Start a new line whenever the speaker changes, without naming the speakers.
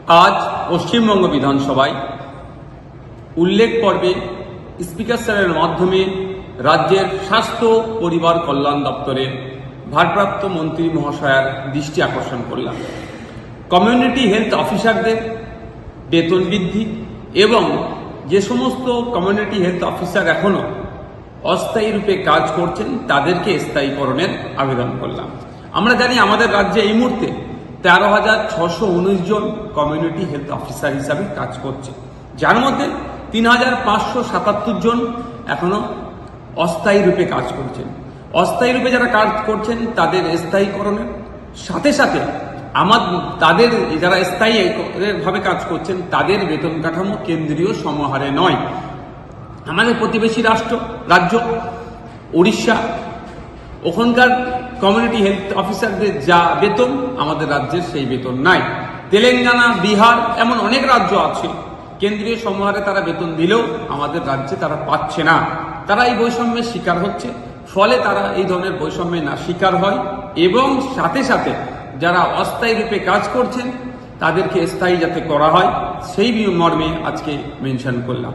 আজ পশ্চিমবঙ্গ বিধানসভায় উল্লেখ পর্বে স্পিকার স্যারের মাধ্যমে রাজ্যের স্বাস্থ্য পরিবার কল্যাণ দপ্তরের ভারপ্রাপ্ত মন্ত্রী মহাশয়ার দৃষ্টি আকর্ষণ করলাম। কমিউনিটি হেলথ অফিসারদের বেতন বৃদ্ধি এবং যে সমস্ত কমিউনিটি হেলথ অফিসার এখনো অস্থায়ী রূপে কাজ করছেন তাদেরকে স্থায়ীকরণের আবেদন করলাম। আমরা জানি আমাদের রাজ্যে এই মুহূর্তে 13,619 জন কমিউনিটি হেলথ অফিসার হিসাবে কাজ করছে, যার মধ্যে 3,577 জন এখনো অস্থায়ী রূপে কাজ করছেন। অস্থায়ী রূপে যারা কাজ করছেন তাদের স্থায়ীকরণের সাথে সাথে তাদের যারা স্থায়ী ভাবে কাজ করছেন তাদের বেতন কাঠামো কেন্দ্রীয় সমহারে নয়। আমাদের প্রতিবেশী রাজ্য উড়িষ্যা, ওখানকার কমিউনিটি হেলথ অফিসারদের যা বেতন আমাদের রাজ্যের সেই বেতন নাই। তেলেঙ্গানা, বিহার এমন অনেক রাজ্য আছে কেন্দ্রীয় সমহারে তারা বেতন দিলেও আমাদের রাজ্যে তারা পাচ্ছে না। তারা এই বৈষম্যের শিকার হচ্ছে, ফলে তারা এই ধরনের বৈষম্যের না শিকার হয় এবং সাথে সাথে যারা অস্থায়ী রূপে কাজ করছেন তাদেরকে স্থায়ী যাতে করা হয় সেই মর্মে আজকে মেনশন করলাম।